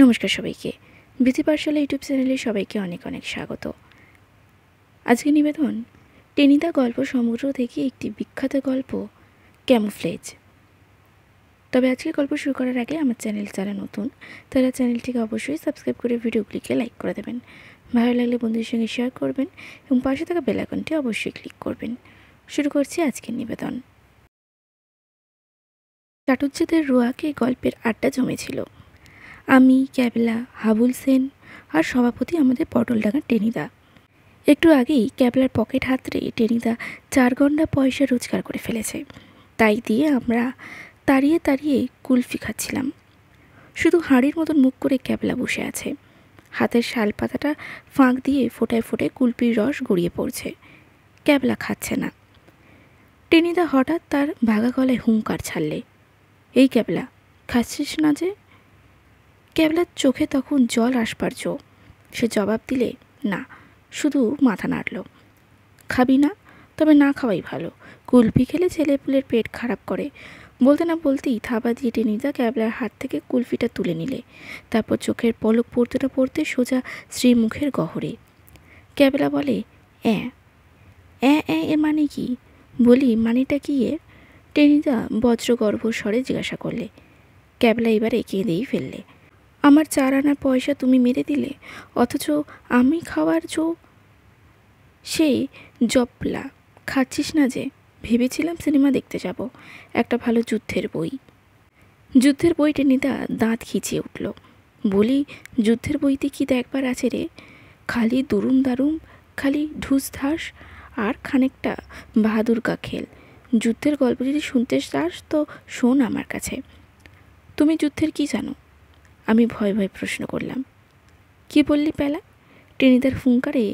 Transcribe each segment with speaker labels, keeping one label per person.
Speaker 1: নমস্কার সবাইকে। বিথি পাঠশালা ইউটিউব চ্যানেলে সবাইকে অনেক অনেক স্বাগত। আজকে নিবেদন টেনিদা গল্প সমগ্র থেকে একটি বিখ্যাত গল্প ক্যামোফ্লেজ। তবে আজকে গল্প শুরু করার আগে আমার চ্যানেল যারা নতুন তারা চ্যানেলটিকে অবশ্যই সাবস্ক্রাইব করে ভিডিওগুলিকে লাইক করে দেবেন। ভালো লাগলে বন্ধুদের সঙ্গে শেয়ার করবেন এবং পাশে থাকা বেল আইকনটি অবশ্যই ক্লিক করবেন। শুরু করছি আজকের নিবেদন। চাটুজ্যেদের রোয়াকে গল্পের আড্ডা জমেছিল। আমি, ক্যাবলা, হাবুল সেন আর সভাপতি আমাদের পটলডাঙ্গার টেনিদা। একটু আগেই ক্যাবলার পকেট হাতড়ে টেনিদা 4 গন্ডা পয়সা রোজগার করে ফেলেছে। তাই দিয়ে আমরা তাড়িয়ে তাড়িয়ে কুলফি খাচ্ছিলাম। শুধু হাঁড়ির মতন মুখ করে ক্যাবলা বসে আছে। হাতের শাল পাতাটা ফাঁক দিয়ে ফোটায় ফোটায় কুলপির রস গড়িয়ে পড়ছে। ক্যাবলা খাচ্ছে না। টেনিদা হঠাৎ তার ভাগা গলায় হুঙ্কার ছাড়লে, এই ক্যাবলা, খাচ্ছিস না যে? ক্যাবলার চোখে তখন জল আসবার জো। সে জবাব দিলে, না, শুধু মাথা নাড়ল। খাবি না? তবে না খাওয়াই ভালো। কুলফি খেলে ছেলেপুলের পেট খারাপ করে। বলতে না বলতেই থাবা দিয়ে টেনিদা ক্যাবলার হাত থেকে কুলফিটা তুলে নিলে। তারপর চোখের পলক পড়তে না পড়তে সোজা শ্রীমুখের গহরে। ক্যাবলা বলে, অ্যাঁ অ্যাঁ অ্যাঁ এ মানে কি? বলি, মানেটা কি এর? টেনিদা বজ্রগর্ভ স্বরে জিজ্ঞাসা করলে। ক্যাবলা এবারে কেঁদেই ফেললে। আমার 4 আনার পয়সা তুমি মেরে দিলে, অথচ আমি খাওয়ার জো। সেই জপলা, খাচ্ছিস না যে? ভেবেছিলাম সিনেমা দেখতে যাব, একটা ভালো যুদ্ধের বই। যুদ্ধের বই টেনিদা দাঁত খিচিয়ে উঠল। বলি, যুদ্ধের বইতে কি দেখবার আছে রে? খালি দুরুম দারুম, খালি ঢুস ধাস আর খানিকটা বাহাদুর কা খেল। যুদ্ধের গল্প যদি শুনতে চাস তো শোন আমার কাছে। তুমি যুদ্ধের কি জানো? আমি ভয় ভয় প্রশ্ন করলাম। কি বললি পেলা? টেনিদার হুঙ্কারে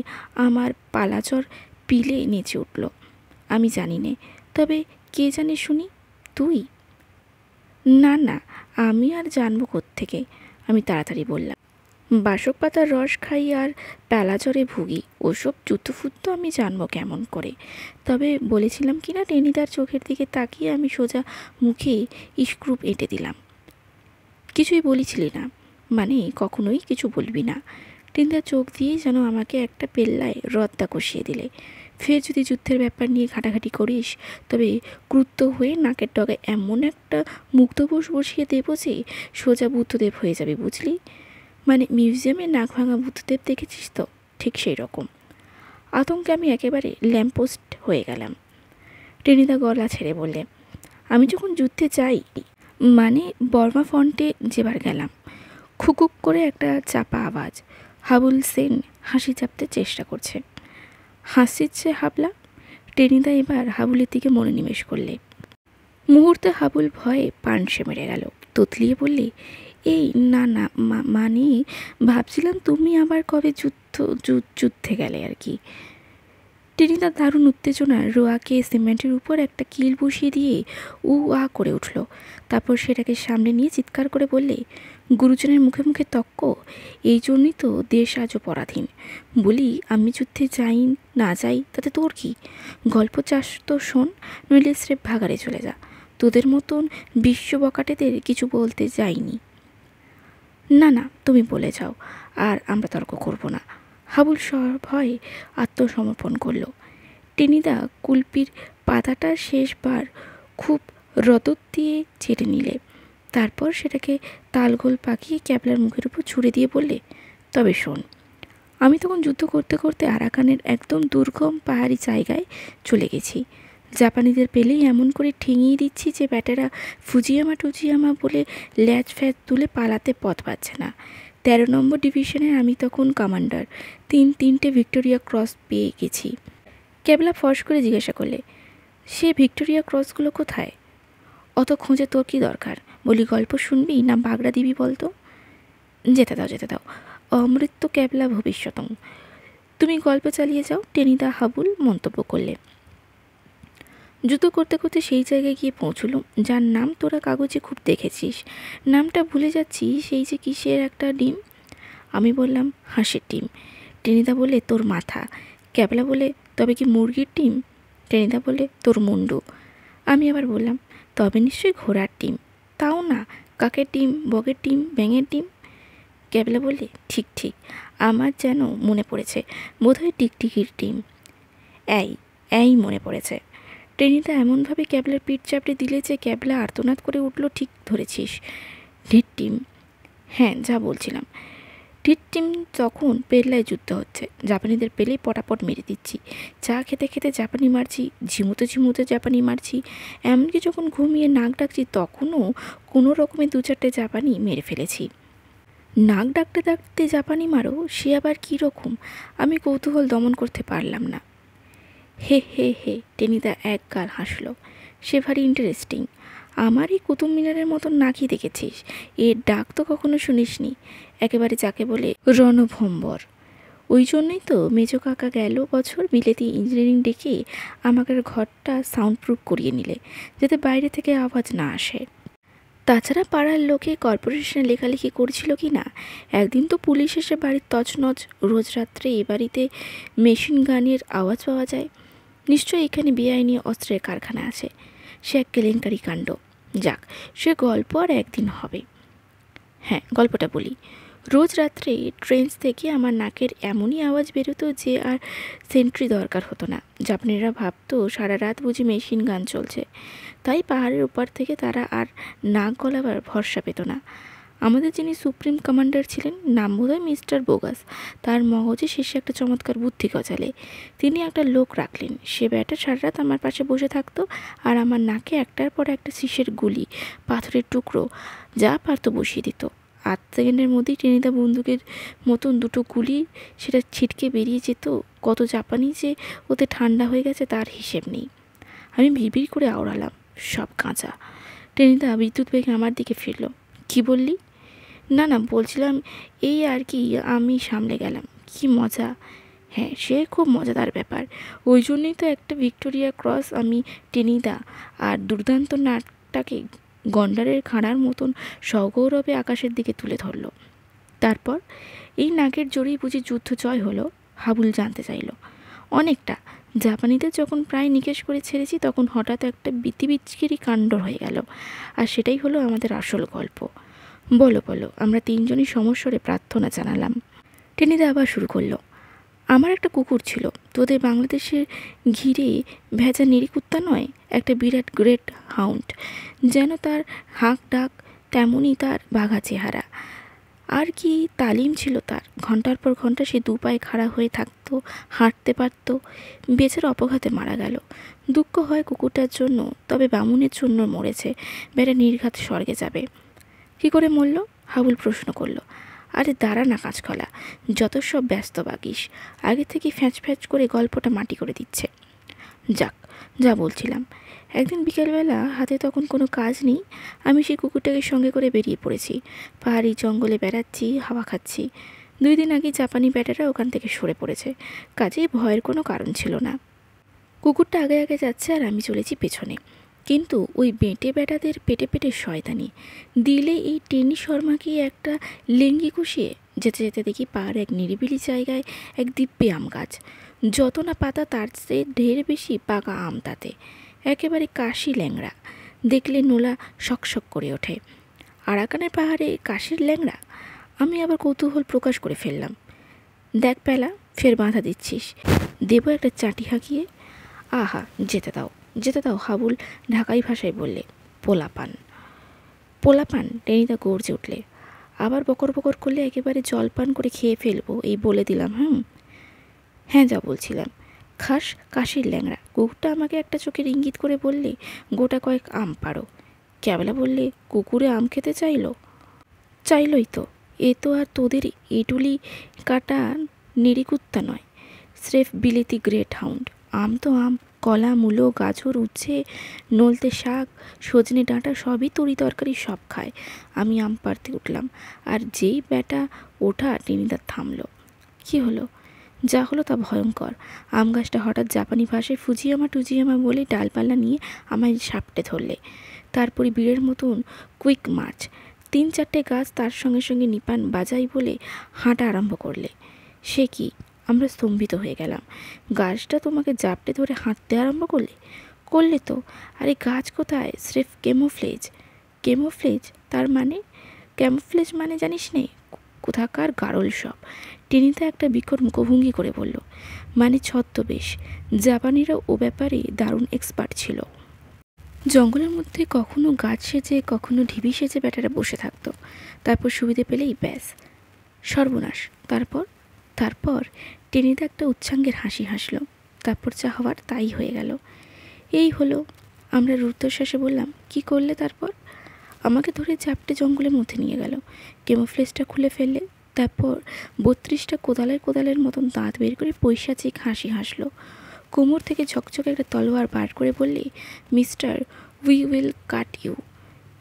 Speaker 1: আমার পালাচর পিলে নেচে উঠল। আমি জানি নে, তবে কে জানে শুনি? তুই? না না, আমি আর জানবো কোত্থেকে? আমি তাড়াতাড়ি বললাম, বাসক পাতার রস খাই আর প্যালাচরে ভুগি, ওসব জুতোফুতো আমি জানবো কেমন করে? তবে বলেছিলাম কি না, টেনিদার চোখের দিকে তাকিয়ে আমি সোজা মুখে ইস্ক্রুপ এঁটে দিলাম। কিছুই বলেছিলি না, মানে কখনোই কিছু বলবি না। টেনিদা চোখ দিয়েই যেন আমাকে একটা পেল্লায় রদ্দা কষিয়ে দিলে। ফের যদি যুদ্ধের ব্যাপার নিয়ে ঘাটাঘাটি করিস তবে ক্রুদ্ধ হয়ে নাকের ডগায় এমন একটা মুক্তবোস বসিয়ে দেবো যে সোজা বুদ্ধদেব হয়ে যাবে, বুঝলি? মানে মিউজিয়ামে নাক ভাঙা বুদ্ধদেব দেখেছিস তো, ঠিক সেই রকম। আতঙ্কে আমি একেবারে ল্যাম্পপোস্ট হয়ে গেলাম। টেনিদা গলা ছেড়ে বললে, আমি যখন যুদ্ধে যাই, মানে বর্মা ফ্রন্টে যেবার গেলাম। খুকুক করে একটা চাপা আওয়াজ। হাবুল সেন হাসি চাপতে চেষ্টা করছে। হাসিচ্ছে হাবলা? টেনিদা এবার হাবুলের দিকে মনোনিবেশ করলে। মুহূর্তে হাবুল ভয়ে পানসে মেরে গেল। তোতলিয়ে বললে, এই না না, মানে ভাবছিলাম তুমি আবার কবে যুদ্ধে গেলে আর কি। টেনিদা দারুণ উত্তেজনার রোয়াকে সিমেন্টের উপর একটা কিল বসিয়ে দিয়ে উ আ করে উঠল। তারপর সেটাকে সামনে নিয়ে চিৎকার করে বললে, গুরুজনের মুখে মুখে তক্ক, এই জন্যই তো দেশ আজও পরাধীন। বলি, আমি যুদ্ধে যাই না যাই তাতে তোর কি? গল্প চাস তো শোন, নইলে স্রেফ ভাগাড়ে চলে যা। তোদের মতন বিশ্ব বকাটেদের কিছু বলতে যাইনি। না না, তুমি বলে যাও, আর আমরা তর্ক করব না। হাবুল ভয়ে আত্মসমর্পণ করল। টেনিদা কুলপির পাতাটা শেষবার খুব রদত দিয়ে ছেড়ে নিলে। তারপর সেটাকে তালগোল পাকিয়ে ক্যাবলার মুখের উপর ছুঁড়ে দিয়ে বললে, তবে শোন, আমি তখন যুদ্ধ করতে করতে আরাকানের একদম দুর্গম পাহাড়ি জায়গায় চলে গেছি। জাপানিদের পেলেই এমন করে ঠেঙিয়ে দিচ্ছি যে ব্যাটারা ফুজিয়ামা টুজিয়ামা বলে ল্যাচ ফ্যাচ তুলে পালাতে পথ পাচ্ছে না। 13 নম্বর ডিভিশনের আমি তখন কমান্ডার। 3টে ভিক্টোরিয়া ক্রস পেয়ে গেছি। ক্যাবলা ফস করে জিজ্ঞাসা করলে, সে ভিক্টোরিয়া ক্রসগুলো কোথায়? অত খোঁজে তোর কি দরকার? বলি, গল্প শুনবি না বাগড়া দিবি বলতো? যেতে দাও যেতে দাও, অমৃত্য ক্যাবলা ভবিষ্যতং। তুমি গল্প চালিয়ে যাও, টেনিদা হাবুল মন্তব্য করলে। যুদ্ধ করতে করতে সেই জায়গায় গিয়ে পৌঁছলো যার নাম তোরা কাগজে খুব দেখেছিস। নামটা ভুলে যাচ্ছি, সেই যে কিসের একটা ডিম। আমি বললাম, হাঁসের ডিম। টেনিদা বলে, তোর মাথা। ক্যাবলা বলে, তবে কি মুরগির ডিম? টেনিদা বলে, তোর মুন্ডু। আমি আবার বললাম, তবে নিশ্চয়ই ঘোড়ার ডিম। তাও না, কাকের ডিম, বগের ডিম, ব্যাঙের ডিম। ক্যাবলা বললে, ঠিক ঠিক, আমার যেন মনে পড়েছে, বোধহয় টিকটিকির টিম। এই এই মনে পড়েছে। টেনিদা এমনভাবে ক্যাবলার পিঠ চাপড়ে দিলে যে ক্যাবলা আর্তনাদ করে উঠল, ঠিক ধরেছিস, ঢিট টিম। হ্যাঁ, যা বলছিলাম, ঢিট টিম। তখন পেল্লায় যুদ্ধ হচ্ছে, জাপানিদের পেলেই পটাপট মেরে দিচ্ছি, চা খেতে খেতে জাপানি মারছি, ঝিমুতে ঝিমুতে জাপানি মারছি, এমনকি যখন ঘুমিয়ে নাক ডাকছি তখনও কোনো রকমে 2-4টে জাপানি মেরে ফেলেছি। নাক ডাকতে ডাকতে জাপানি মারো, সে আবার কী রকম? আমি কৌতূহল দমন করতে পারলাম না। হে হে হে, টেনিদা এক গাল হাসল। সে ভারী ইন্টারেস্টিং। আমার এই কুতুব মিনারের মতন নাকই দেখেছিস, এর ডাক তো কখনো শুনিসনি, একেবারে যাকে বলে রণভম্বর। ওই জন্যই তো মেজো কাকা গেল বছর বিলেতি ইঞ্জিনিয়ারিং ডেকে আমাদের ঘরটা সাউন্ড প্রুফ করিয়ে নিলে, যাতে বাইরে থেকে আওয়াজ না আসে। তাছাড়া পাড়ার লোকে কর্পোরেশনে লেখালেখি করছিল কি না, একদিন তো পুলিশ এসে বাড়ির তছনছ, রোজ রাত্রে এ বাড়িতে মেশিন গানের আওয়াজ পাওয়া যায়, নিশ্চয়ই এখানে বেআইনি অস্ত্রের কারখানা আছে। সে এক কেলেঙ্কারি কাণ্ড। যাক, সে গল্প আর একদিন হবে। হ্যাঁ, গল্পটা বলি। রোজ রাত্রে ট্রেন্স থেকে আমার নাকের এমনই আওয়াজ বেরোতো যে আর সেন্ট্রি দরকার হতো না। জাপানিরা ভাবতো সারা রাত বুঝি মেশিন গান চলছে, তাই পাহাড়ের ওপার থেকে তারা আর নাক গলাবার ভরসা পেত না। আমাদের যিনি সুপ্রিম কমান্ডার ছিলেন, নাম বোধহয় মিস্টার বোগাস, তার মগজে শেষে একটা চমৎকার বুদ্ধি গজালে। তিনি একটা লোক রাখলেন, সে ব্যাটা সারা রাত আমার পাশে বসে থাকতো আর আমার নাকে একটার পর একটা শীষের গুলি, পাথরের টুকরো যা পারতো বসিয়ে দিত। 8 সেকেন্ডের মধ্যেই টেনিদা বন্দুকের মতন 2টো গুলি সেটা ছিটকে বেরিয়ে যেত। কত জাপানি যে ওতে ঠান্ডা হয়ে গেছে তার হিসেব নেই। আমি ভিড় করে আওড়ালাম, সব কাঁচা। টেনিদা বিদ্যুৎ বেগে আমার দিকে ফিরল। কি বললি? না না, বলছিলাম এই আর কি, আমি সামলে গেলাম। কি মজা! হ্যাঁ, সে খুব মজাদার ব্যাপার। ওই জন্যই তো একটা ভিক্টোরিয়া ক্রস আমি টেনিদা আর দুর্দান্ত নাটটাকে গন্ডারের খাঁড়ার মতন সগৌরবে আকাশের দিকে তুলে ধরল। তারপর এই নাকের জোরেই বুঝি যুদ্ধ জয় হলো? হাবুল জানতে চাইল। অনেকটা। জাপানিদের যখন প্রায় নিকেশ করে ছেড়েছি তখন হঠাৎ একটা বিচিকিরি কাণ্ড হয়ে গেল, আর সেটাই হলো আমাদের আসল গল্প। বলো বলো, আমরা 3জনই সমস্বরে প্রার্থনা জানালাম। টেনিদা আবার শুরু করলো। আমার একটা কুকুর ছিল, তোদের বাংলাদেশের ঘিরে ভেজা নিরিকুত্তা নয়, একটা বিরাট গ্রেট হাউন্ড। যেন তার হাঁক ডাক তেমনই তার বাঘা চেহারা। আর কি তালিম ছিল তার! ঘন্টার পর ঘন্টা সে 2 পায়ে খাড়া হয়ে থাকতো, হাঁটতে পারত। বেচারা অপঘাতে মারা গেল। দুঃখ হয় কুকুরটার জন্য, তবে বামুনের জন্য মরেছে, বেটা নির্ঘাত স্বর্গে যাবে। কি করে মরল? হাবুল প্রশ্ন করল। আরে দাঁড়া না কাঁচকলা, যত সব ব্যস্ত বাগিস, আগে থেকে ফ্যাঁচ ফ্যাঁচ করে গল্পটা মাটি করে দিচ্ছে। যাক, যা বলছিলাম, একদিন বিকেলবেলা হাতে তখন কোনো কাজ নেই, আমি সেই কুকুরটাকে সঙ্গে করে বেরিয়ে পড়েছি। পাহাড়ি জঙ্গলে বেড়াচ্ছি, হাওয়া খাচ্ছি। 2 দিন আগে জাপানি ব্যাটারা ওখান থেকে সরে পড়েছে, কাজেই ভয়ের কোনো কারণ ছিল না। কুকুরটা আগে আগে যাচ্ছে আর আমি চলেছি পেছনে। কিন্তু ওই বেঁটে বেটাদের পেটে পেটে শয়তানি দিলে এই টেনি শর্মাকে একটা লেঙ্গি কুশিয়ে যেতে যেতে দেখি পাহাড় এক নিরিবিলি জায়গায় এক দিব্যি আম গাছ। যত না পাতা তার চেয়ে ঢের বেশি পাকা আম তাতে, একেবারে কাশি ল্যাংড়া। দেখলে নোলা শকশক করে ওঠে। আরাকানের পাহাড়ে কাশির ল্যাংড়া! আমি আবার কৌতূহল প্রকাশ করে ফেললাম। দেখ পেলা, ফের বাঁধা দিচ্ছিস, দেবো একটা চাটি হাঁকিয়ে। আহা, যেতে দাও যেতে দাও, হাবুল ঢাকাই ভাষায় বললে। পোলাপান পোলাপান, টেনিদা গর্জে উঠলে। আবার বকর বকর করলে একেবারে জলপান করে খেয়ে ফেলবো, এই বলে দিলাম। হ্যাঁ, যা বলছিলাম, খাস কাশির ল্যাংড়া। কুকুরটা আমাকে একটা চোখের ইঙ্গিত করে বললে, গোটা কয়েক আম পাড়ো। ক্যাবলা বললে, কুকুরে আম খেতে চাইলই তো। এ তো আর তোদের এটুলি কাটা নিরিকুত্তা নয়, স্রেফ বিলেতি গ্রেট হাউন্ড। আম তো আম, কলা, মূলো, গাজর, উচ্ছে, নলতে শাক, সজনে ডাঁটা সবই তরি তরকারি সব খায়। আমি আম পাড়তে উঠলাম, আর যেই ব্যাটা ওঠা টেনিদা থামলো। কি হলো? যা হলো তা ভয়ঙ্কর। আম গাছটা হঠাৎ জাপানি ভাষায় ফুজিয়ামা টুজিয়ামা বলে ডালপাল্লা নিয়ে আমায় সাপটে ধরলে। তারপরে বীরের মতন কুইক মার্চ, 3-4টে গাছ তার সঙ্গে সঙ্গে নিপান বাজাই বলে হাঁটা আরম্ভ করলে। সে কি! আমরা স্তম্ভিত হয়ে গেলাম। গাছটা তোমাকে জাপটে ধরে হাঁটতে আরম্ভ করলে তো। আরে গাছ কোথায়, স্রেফ কেমোফ্লেজ। তার মানে? ক্যামোফ্লেজ মানে জানিস নে? কোথাকার গারল সব। টেনিদা একটা বিকট মুখভঙ্গি করে বলল, মানে ছদ্মবেশ। জাপানিরা ও ব্যাপারে দারুণ এক্সপার্ট ছিল। জঙ্গলের মধ্যে কখনো গাছ সেজে কখনো ঢিবি সেজে বেটারা বসে থাকতো, তারপর সুবিধে পেলেই ব্যাস সর্বনাশ। তারপর তারপর টেনিদা একটা উচ্ছ্বাঙ্গের হাসি হাসল। তারপর যা হওয়ার তাই হয়ে গেল। এই হলো। আমরা রুদ্ধশ্বাসে বললাম, কি করলে তারপর? আমাকে ধরে চাপটে জঙ্গলের মধ্যে নিয়ে গেল, কেমোফ্লেজটা খুলে ফেললে, তারপর 32টা কোদালের মতন দাঁত বের করে পৈশাচিক হাসি হাসলো। কোমর থেকে ঝকঝকে একটা তলোয়ার বার করে বললে, mister, we will cut you.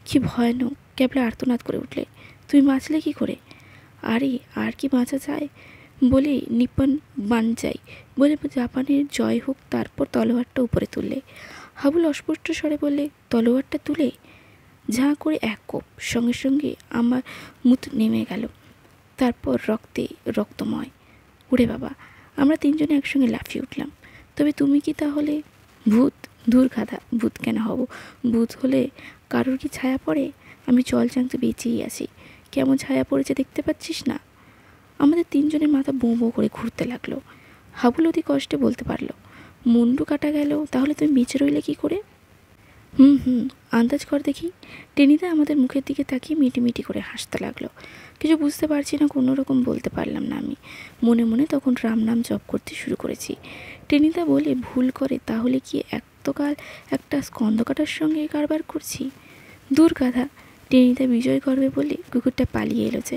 Speaker 1: কি ভয়ানক! ক্যাবলা আর্তনাদ করে উঠলে, তুমি বাঁচলে কি করে? আরে আর কি বাঁচা যায়? বলে নিপ্পন বানজাই বলে জাপানের জয় হোক, তারপর তলোয়ারটা উপরে তুললে। হাবুল অস্পষ্ট স্বরে বললে, তলোয়ারটা তুলে ঝাঁ করে এক কোপ, সঙ্গে সঙ্গে আমার মুখ নেমে গেল, তারপর রক্তে রক্তময়। ওরে বাবা! আমরা তিনজনে একসঙ্গে লাফিয়ে উঠলাম। তবে তুমি কি তাহলে ভূত? ধুর গাধা, ভূত কেন হব? ভূত হলে কারোর কি ছায়া পড়ে? আমি জল চাংতে বেঁচেই আছি, কেমন ছায়া পড়েছে দেখতে পাচ্ছিস না? আমাদের তিনজনের মাথা বোঁ বোঁ করে ঘুরতে লাগলো। হাবুল অতি কষ্টে বলতে পারলো, মুন্ডু কাটা গেল, তাহলে তুমি বেঁচে রইলে কি করে? হুম, আন্দাজ কর দেখি। টেনিদা আমাদের মুখের দিকে তাকিয়ে মিটিমিটি করে হাসতে লাগলো। কিছু বুঝতে পারছি না, কোনো রকম বলতে পারলাম না আমি। মনে মনে তখন রাম নাম জপ করতে শুরু করেছি। টেনিদা বলে, ভুল করে তাহলে কি এতকাল একটা স্কন্ধকাটার সঙ্গে কারবার করছি? দূর গাধা! টেনিদা বিজয় গর্বে বলে, কুকুরটা পালিয়ে এলো যে,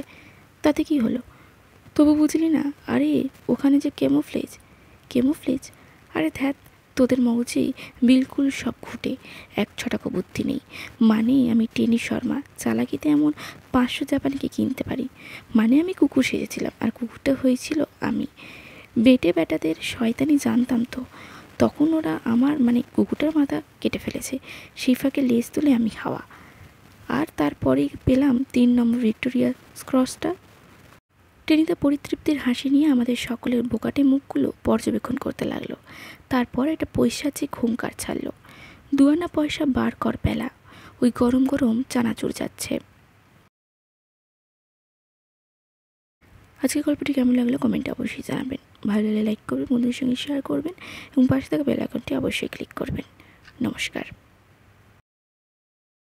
Speaker 1: তাতে কি হলো? তবু বুঝলি না? আরে ওখানে যে কেমোফ্লেজ। আরে ধ্যাত, তোদের মগজেই বিলকুল সব ঘুটে, এক ছটাকো বুদ্ধি নেই। মানে আমি টেনি শর্মা, চালাকিতে এমন 500 জাপানিকে কিনতে পারি। মানে আমি কুকুর সেজেছিলাম, আর কুকুরটা হয়েছিল আমি। বেটে বেটাদের শয়তানি জানতাম তো। তখন ওরা আমার মানে কুকুরটার মাথা কেটে ফেলেছে, সেই ফাঁকে লেজ তুলে আমি খাওয়া। আর তারপরেই পেলাম 3 নম্বর ভিক্টোরিয়া ক্রসটা। টেনিদা পরিতৃপ্তির হাসি নিয়ে আমাদের সকলের বোকাটে মুখগুলো পর্যবেক্ষণ করতে লাগলো। তারপর একটা পৈশাচিক হুঙ্কার ছাড়লো, 2 আনা পয়সা বার কর বেলা, ওই গরম গরম চানাচুর যাচ্ছে। আজকের গল্পটি কেমন লাগলো কমেন্টে অবশ্যই জানাবেন। ভালো লাগলে লাইক করবেন, বন্ধুদের সঙ্গে শেয়ার করবেন এবং পাশে থাকা বেল আইকনটি অবশ্যই ক্লিক করবেন। নমস্কার।